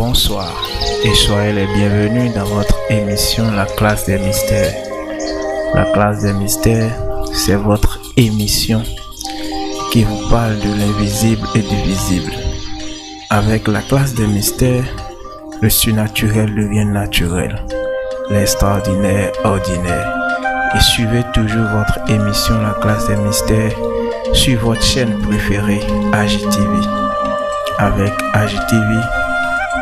Bonsoir et soyez les bienvenus dans votre émission La classe des mystères. La classe des mystères, c'est votre émission qui vous parle de l'invisible et du visible. Avec la classe des mystères, le surnaturel devient naturel, l'extraordinaire ordinaire. Et suivez toujours votre émission La classe des mystères sur votre chaîne préférée AGTV. Avec AGTV,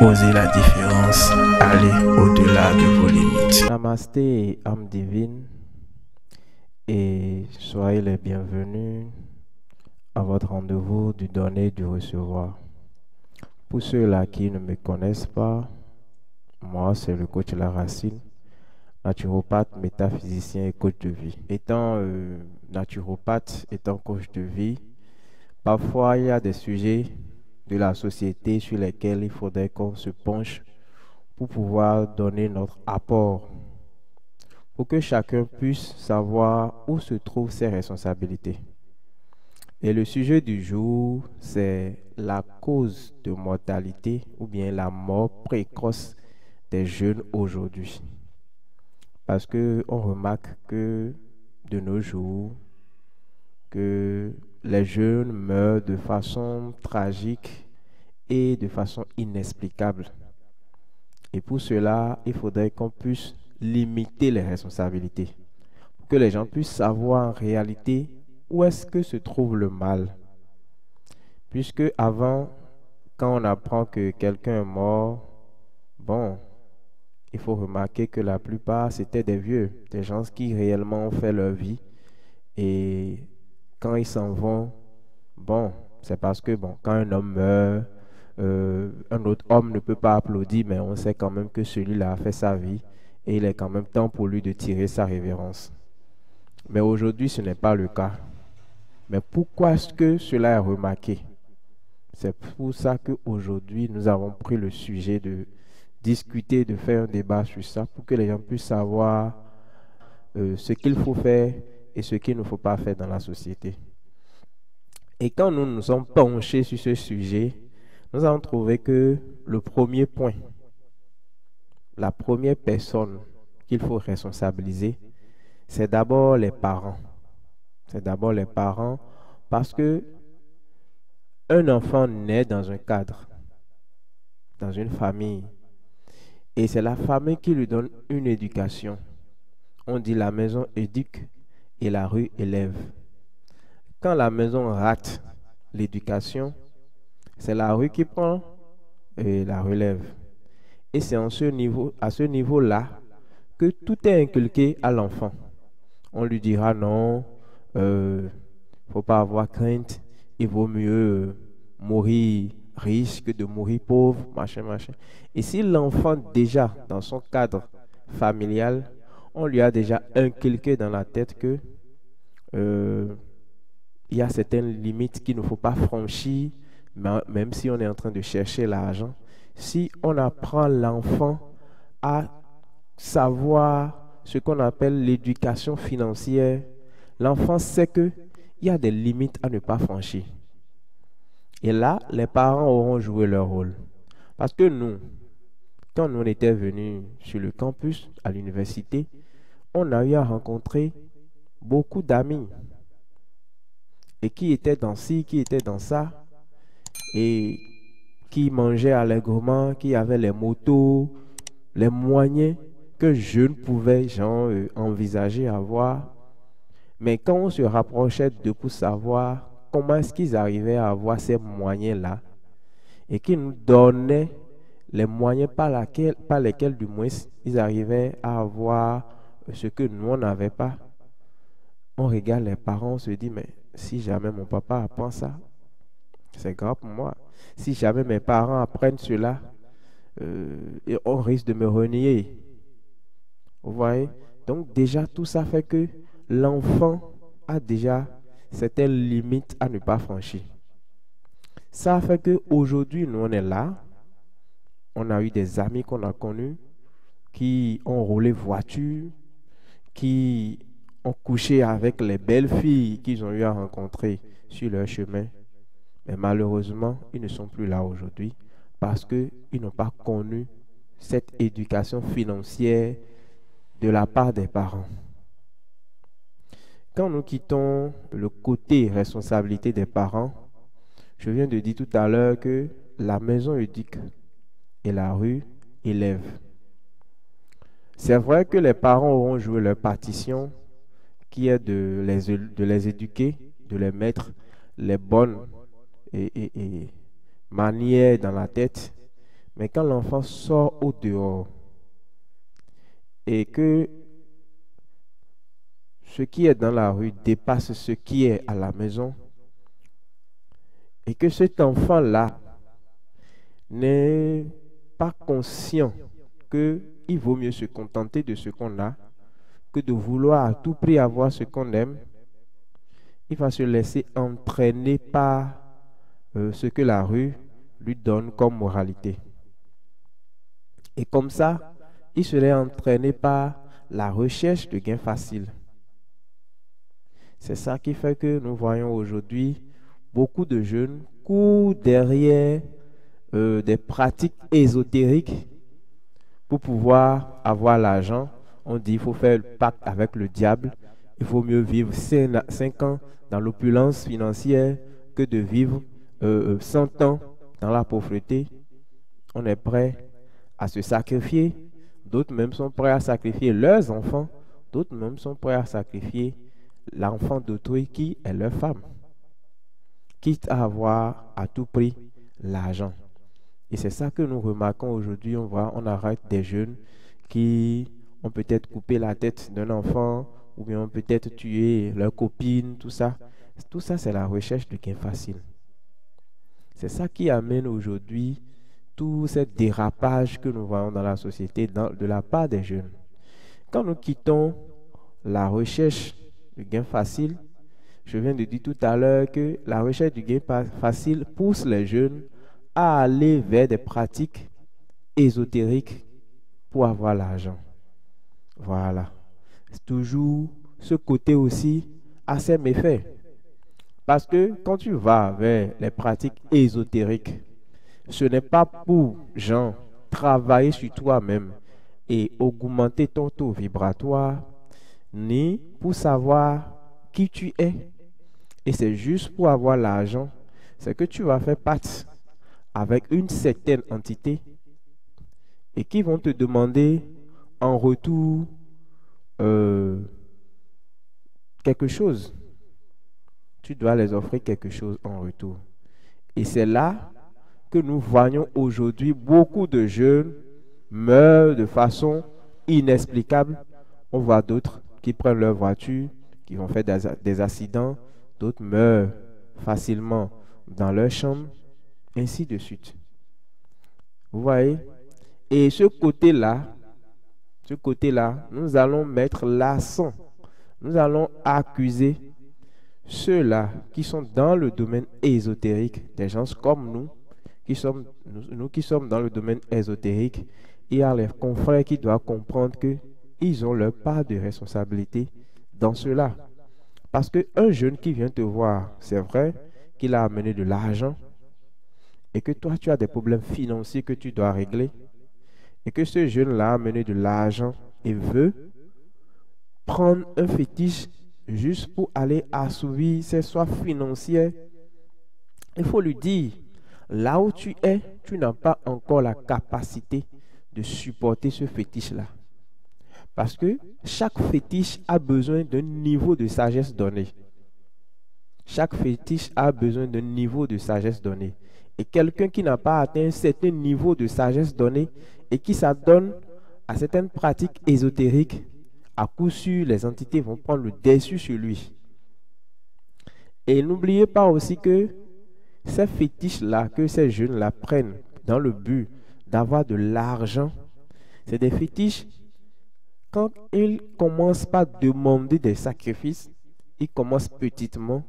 osez la différence, allez au-delà de vos limites. Namasté, âme divine, et soyez les bienvenus à votre rendez-vous du donner et du recevoir. Pour ceux-là qui ne me connaissent pas, moi c'est le coach La Racine, naturopathe, métaphysicien et coach de vie. Étant naturopathe, étant coach de vie, parfois il y a des sujets de la société sur lesquels il faudrait qu'on se penche pour pouvoir donner notre apport, pour que chacun puisse savoir où se trouvent ses responsabilités. Et le sujet du jour, c'est la cause de mortalité ou bien la mort précoce des jeunes aujourd'hui. Parce qu'on remarque que de nos jours, que les jeunes meurent de façon tragique et de façon inexplicable. Et pour cela, il faudrait qu'on puisse limiter les responsabilités, pour que les gens puissent savoir en réalité où est-ce que se trouve le mal. Puisque avant, quand on apprend que quelqu'un est mort, bon, il faut remarquer que la plupart, c'était des vieux, des gens qui réellement ont fait leur vie. Et quand ils s'en vont, bon, c'est parce que, bon, quand un homme meurt, un autre homme ne peut pas applaudir, mais on sait quand même que celui-là a fait sa vie et il est quand même temps pour lui de tirer sa révérence. Mais aujourd'hui, ce n'est pas le cas. Mais pourquoi est-ce que cela est remarqué? C'est pour ça qu'aujourd'hui, nous avons pris le sujet de discuter, de faire un débat sur ça, pour que les gens puissent savoir ce qu'il faut faire et ce qu'il ne faut pas faire dans la société. Et quand nous nous sommes penchés sur ce sujet, nous avons trouvé que le premier point, la première personne qu'il faut responsabiliser, c'est d'abord les parents. C'est d'abord les parents parce que un enfant naît dans un cadre, dans une famille. Et c'est la famille qui lui donne une éducation. On dit la maison éduque et la rue élève. Quand la maison rate l'éducation, c'est la rue qui prend la relève. Et c'est à ce niveau-là que tout est inculqué à l'enfant. On lui dira non, faut pas avoir crainte, il vaut mieux mourir riche que de mourir pauvre, machin. Et si l'enfant déjà dans son cadre familial, on lui a déjà inculqué dans la tête que il y a certaines limites qu'il ne faut pas franchir, même si on est en train de chercher l'argent. Si on apprend l'enfant à savoir ce qu'on appelle l'éducation financière, l'enfant sait qu'il y a des limites à ne pas franchir. Et là, les parents auront joué leur rôle. Parce que nous, quand nous étions venus sur le campus, à l'université, on a eu à rencontrer beaucoup d'amis. Et qui étaient dans ci, qui étaient dans ça. Et qui mangeaient allègrement, qui avaient les motos, les moyens que je ne pouvais envisager avoir. Mais quand on se rapprochait d'eux pour savoir comment est-ce qu'ils arrivaient à avoir ces moyens-là, et qu'ils nous donnaient les moyens par lesquels du moins ils arrivaient à avoir ce que nous on n'avait pas, on regarde les parents, on se dit mais si jamais mon papa apprend ça, c'est grave pour moi. Si jamais mes parents apprennent cela, on risque de me renier. Vous voyez? Donc déjà, tout ça fait que l'enfant a déjà certaines limites à ne pas franchir. Ça fait qu'aujourd'hui, nous, on est là. On a eu des amis qu'on a connus qui ont roulé voiture, qui ont couché avec les belles filles qu'ils ont eu à rencontrer sur leur chemin. Mais malheureusement, ils ne sont plus là aujourd'hui parce qu'ils n'ont pas connu cette éducation financière de la part des parents. Quand nous quittons le côté responsabilité des parents, je viens de dire tout à l'heure que la maison éduque et la rue élève. C'est vrai que les parents auront joué leur partition, qui est de les éduquer, de les mettre les bonnes manières dans la tête. Mais quand l'enfant sort au dehors et que ce qui est dans la rue dépasse ce qui est à la maison, et que cet enfant-là n'est pas conscient qu'il vaut mieux se contenter de ce qu'on a que de vouloir à tout prix avoir ce qu'on aime, il va se laisser entraîner par ce que la rue lui donne comme moralité. Et comme ça, il serait entraîné par la recherche de gains faciles. C'est ça qui fait que nous voyons aujourd'hui beaucoup de jeunes courent derrière des pratiques ésotériques pour pouvoir avoir l'argent. On dit qu'il faut faire le pacte avec le diable. Il vaut mieux vivre 5 ans dans l'opulence financière que de vivre 100 ans dans la pauvreté. On est prêt à se sacrifier. D'autres même sont prêts à sacrifier leurs enfants. D'autres même sont prêts à sacrifier l'enfant d'autrui qui est leur femme, quitte à avoir à tout prix l'argent. Et c'est ça que nous remarquons aujourd'hui. On arrête des jeunes qui ont peut-être coupé la tête d'un enfant ou bien ont peut-être tué leur copine, tout ça. Tout ça, c'est la recherche de gain facile. C'est ça qui amène aujourd'hui tout ce dérapage que nous voyons dans la société de la part des jeunes. Quand nous quittons la recherche du gain facile, je viens de dire tout à l'heure que la recherche du gain facile pousse les jeunes à aller vers des pratiques ésotériques pour avoir l'argent. Voilà. C'est toujours ce côté aussi a ses méfaits. Parce que quand tu vas vers les pratiques ésotériques, ce n'est pas pour, genre, travailler sur toi-même et augmenter ton taux vibratoire, ni pour savoir qui tu es. Et c'est juste pour avoir l'argent. C'est que tu vas faire partie avec une certaine entité et qui vont te demander en retour quelque chose. Tu dois les offrir quelque chose en retour. Et c'est là que nous voyons aujourd'hui beaucoup de jeunes meurent de façon inexplicable. On voit d'autres qui prennent leur voiture, qui vont faire des accidents, d'autres meurent facilement dans leur chambre, ainsi de suite. Vous voyez? Et ce côté-là, nous allons mettre l'accent, nous allons accuser ceux-là qui sont dans le domaine ésotérique, des gens comme nous qui sommes dans le domaine ésotérique. Il y a les confrères qui doivent comprendre qu'ils ont leur part de responsabilité dans cela. Parce qu'un jeune qui vient te voir, c'est vrai qu'il a amené de l'argent et que toi, tu as des problèmes financiers que tu dois régler et que ce jeune-là a amené de l'argent et veut prendre un fétiche juste pour aller assouvir ses soifs financières. Il faut lui dire, là où tu es, tu n'as pas encore la capacité de supporter ce fétiche-là. Parce que chaque fétiche a besoin d'un niveau de sagesse donné. Chaque fétiche a besoin d'un niveau de sagesse donné. Et quelqu'un qui n'a pas atteint un certain niveau de sagesse donné et qui s'adonne à certaines pratiques ésotériques, à coup sûr, les entités vont prendre le dessus sur lui. Et n'oubliez pas aussi que ces fétiches-là, que ces jeunes-là prennent dans le but d'avoir de l'argent, c'est des fétiches. Quand ils commencent par demander des sacrifices, ils commencent petitement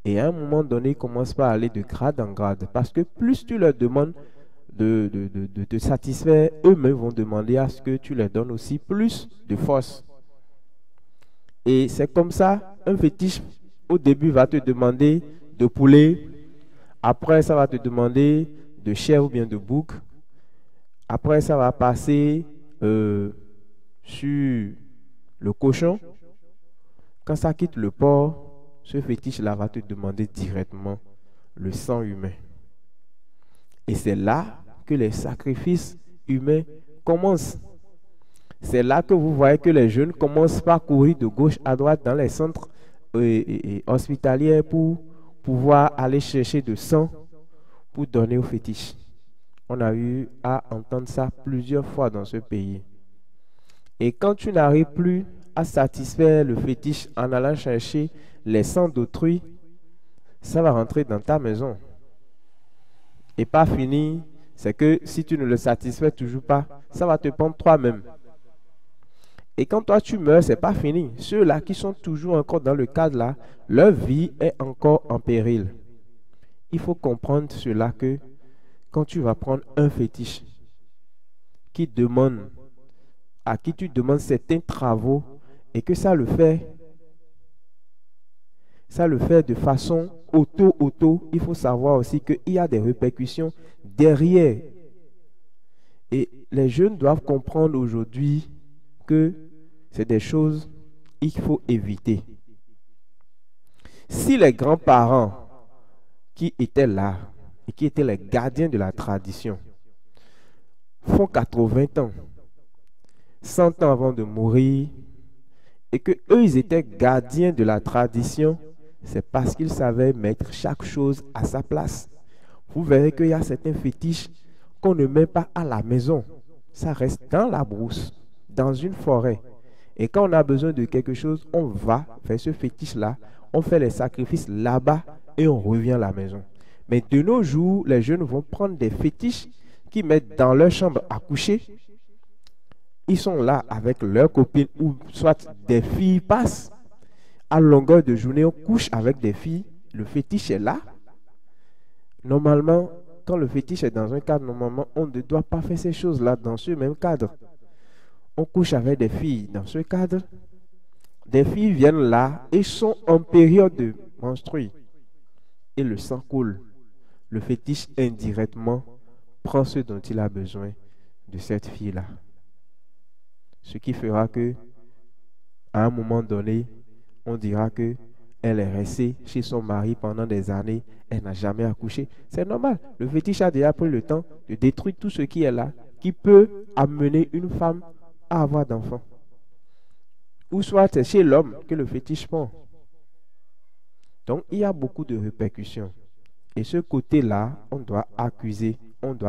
et à un moment donné, ils commencent par aller de grade en grade. Parce que plus tu leur demandes de te satisfaire, eux-mêmes vont demander à ce que tu leur donnes aussi plus de force. Et c'est comme ça, un fétiche au début va te demander de poulet, après ça va te demander de chèvre ou bien de bouc. Après, ça va passer sur le cochon. Quand ça quitte le porc, ce fétiche-là va te demander directement le sang humain. Et c'est là que les sacrifices humains commencent. C'est là que vous voyez que les jeunes commencent par courir de gauche à droite dans les centres hospitaliers pour pouvoir aller chercher de sang pour donner au fétiche. On a eu à entendre ça plusieurs fois dans ce pays. Et quand tu n'arrives plus à satisfaire le fétiche en allant chercher les sangs d'autrui, ça va rentrer dans ta maison. Et pas fini, c'est que si tu ne le satisfais toujours pas, ça va te prendre toi-même. Et quand toi tu meurs, c'est pas fini. Ceux-là qui sont toujours encore dans le cadre là, leur vie est encore en péril. Il faut comprendre cela que quand tu vas prendre un fétiche qui demande, à qui tu demandes certains travaux et que ça le fait de façon auto, il faut savoir aussi qu'il y a des répercussions derrière. Et les jeunes doivent comprendre aujourd'hui que c'est des choses qu'il faut éviter. Si les grands-parents qui étaient là et qui étaient les gardiens de la tradition font 80 ans, 100 ans avant de mourir, et que eux ils étaient gardiens de la tradition, c'est parce qu'ils savaient mettre chaque chose à sa place. Vous verrez qu'il y a certains fétiches qu'on ne met pas à la maison. Ça reste dans la brousse, dans une forêt. Et quand on a besoin de quelque chose, on va faire ce fétiche-là, on fait les sacrifices là-bas et on revient à la maison. Mais de nos jours, les jeunes vont prendre des fétiches qu'ils mettent dans leur chambre à coucher. Ils sont là avec leurs copines ou soit des filles passent. À longueur de journée, on couche avec des filles. Le fétiche est là. Normalement, quand le fétiche est dans un cadre, normalement, on ne doit pas faire ces choses-là dans ce même cadre. On couche avec des filles dans ce cadre. Des filles viennent là et sont en période de menstrues. Et le sang coule. Le fétiche indirectement prend ce dont il a besoin de cette fille-là. Ce qui fera que, à un moment donné, on dira que elle est restée chez son mari pendant des années, elle n'a jamais accouché. C'est normal. Le fétiche a déjà pris le temps de détruire tout ce qui est là, qui peut amener une femme à avoir d'enfants. Ou soit c'est chez l'homme que le fétiche prend. Donc il y a beaucoup de répercussions. Et ce côté-là, on doit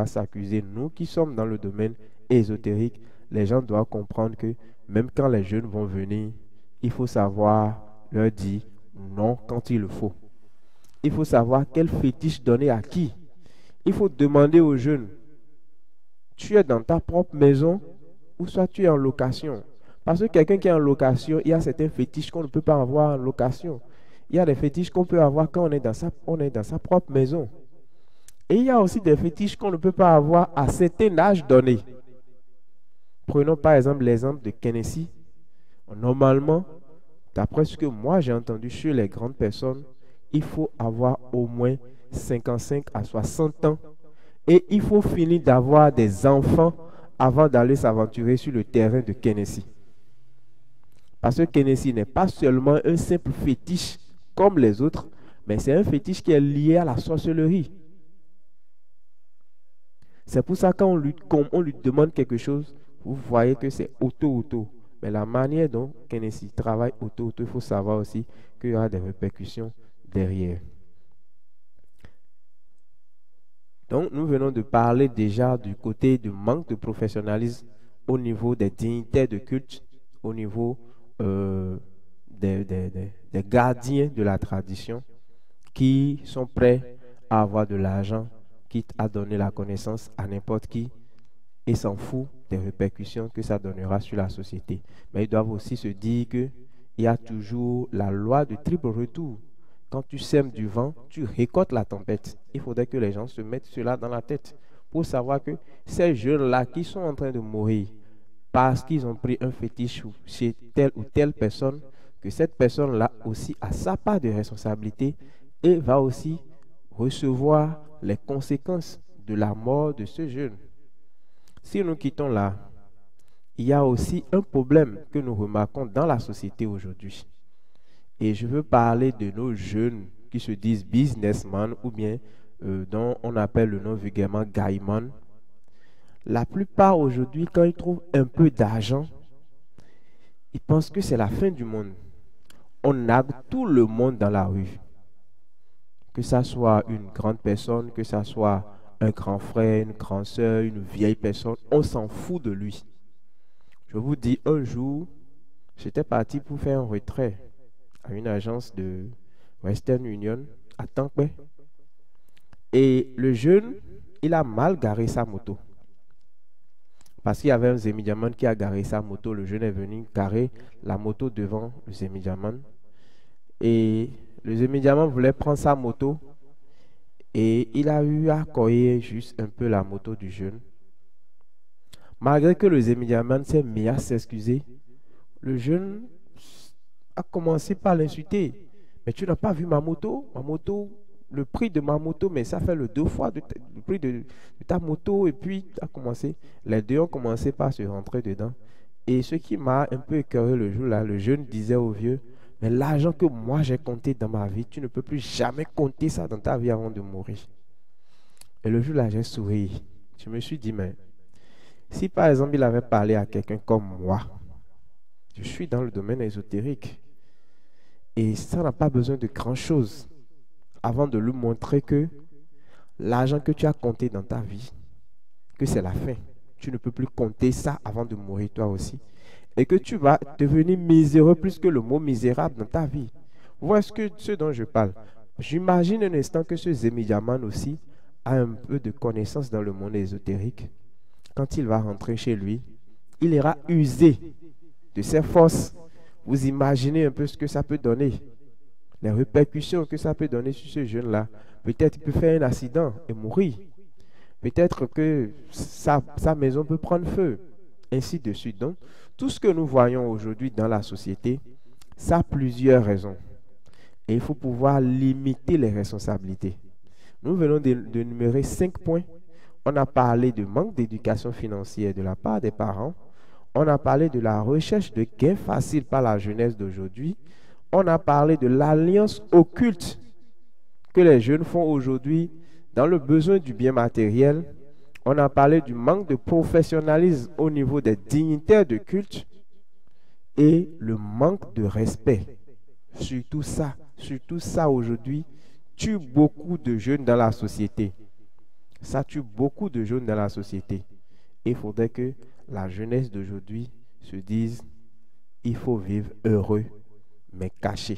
s'accuser. Nous qui sommes dans le domaine ésotérique, les gens doivent comprendre que même quand les jeunes vont venir, il faut savoir leur dire non quand il le faut. Il faut savoir quel fétiche donner à qui. Il faut demander aux jeunes, tu es dans ta propre maison ou soit tu es en location. Parce que quelqu'un qui est en location, il y a certains fétiches qu'on ne peut pas avoir en location. Il y a des fétiches qu'on peut avoir quand on est dans sa propre maison. Et il y a aussi des fétiches qu'on ne peut pas avoir à certain âge donné. Prenons par exemple l'exemple de Kennedy. Normalement, d'après ce que moi j'ai entendu sur les grandes personnes, il faut avoir au moins 55 à 60 ans et il faut finir d'avoir des enfants avant d'aller s'aventurer sur le terrain de Kennedy. Parce que Kennedy n'est pas seulement un simple fétiche comme les autres, mais c'est un fétiche qui est lié à la sorcellerie. C'est pour ça quand on lui demande quelque chose, vous voyez que c'est auto. Mais la manière dont Kennedy travaille auto, il faut savoir aussi qu'il y aura des répercussions derrière. Donc, nous venons de parler déjà du côté du manque de professionnalisme au niveau des dignitaires de culte, au niveau des gardiens de la tradition qui sont prêts à avoir de l'argent, quitte à donner la connaissance à n'importe qui et s'en fout des répercussions que ça donnera sur la société. Mais ils doivent aussi se dire qu'il y a toujours la loi du triple retour. Quand tu sèmes du vent, tu récoltes la tempête. Il faudrait que les gens se mettent cela dans la tête pour savoir que ces jeunes-là qui sont en train de mourir parce qu'ils ont pris un fétiche chez telle ou telle personne, que cette personne-là aussi a sa part de responsabilité et va aussi recevoir les conséquences de la mort de ce jeune. Si nous quittons là, il y a aussi un problème que nous remarquons dans la société aujourd'hui. Et je veux parler de nos jeunes qui se disent businessmen ou bien dont on appelle le nom vulgairement gaiman. La plupart aujourd'hui, quand ils trouvent un peu d'argent, ils pensent que c'est la fin du monde. On nargue tout le monde dans la rue. Que ça soit une grande personne, que ça soit un grand frère, une grande soeur, une vieille personne, on s'en fout de lui. Je vous dis, un jour, j'étais parti pour faire un retrait à une agence de Western Union à Tampere. Et le jeune, il a mal garé sa moto. Parce qu'il y avait un Zemidiaman qui a garé sa moto. Le jeune est venu garer la moto devant le Zemidiaman. Et le Zemidiaman voulait prendre sa moto. Et il a eu à coller juste un peu la moto du jeune. Malgré que le Zemidiaman s'est mis à s'excuser, le jeune a commencé par l'insulter. Mais tu n'as pas vu ma moto? Ma moto, le prix de ma moto, mais ça fait le 2 fois le prix de ta moto. Et puis, les deux ont commencé par se rentrer dedans. Et ce qui m'a un peu écœuré le jour-là, le jeune disait au vieux, mais l'argent que moi j'ai compté dans ma vie, tu ne peux plus jamais compter ça dans ta vie avant de mourir. Et le jour-là, j'ai souri. Je me suis dit, mais si par exemple il avait parlé à quelqu'un comme moi, je suis dans le domaine ésotérique, et ça n'a pas besoin de grand-chose avant de lui montrer que l'argent que tu as compté dans ta vie, que c'est la fin. Tu ne peux plus compter ça avant de mourir toi aussi. Et que tu vas devenir miséreux plus que le mot misérable dans ta vie. Voilà ce dont je parle. J'imagine un instant que ce Zemidiaman aussi a un peu de connaissance dans le monde ésotérique. Quand il va rentrer chez lui, il ira user de ses forces. Vous imaginez un peu ce que ça peut donner. Les répercussions que ça peut donner sur ce jeune-là. Peut-être qu'il peut faire un accident et mourir. Peut-être que sa maison peut prendre feu. Ainsi de suite. Donc, tout ce que nous voyons aujourd'hui dans la société, ça a plusieurs raisons. Et il faut pouvoir limiter les responsabilités. Nous venons d'énumérer 5 points. On a parlé de manque d'éducation financière de la part des parents. On a parlé de la recherche de gains faciles par la jeunesse d'aujourd'hui. On a parlé de l'alliance occulte que les jeunes font aujourd'hui dans le besoin du bien matériel. On a parlé du manque de professionnalisme au niveau des dignitaires de culte et le manque de respect. Surtout ça aujourd'hui tue beaucoup de jeunes dans la société. Ça tue beaucoup de jeunes dans la société. Il faudrait que la jeunesse d'aujourd'hui se dise, il faut vivre heureux, mais caché.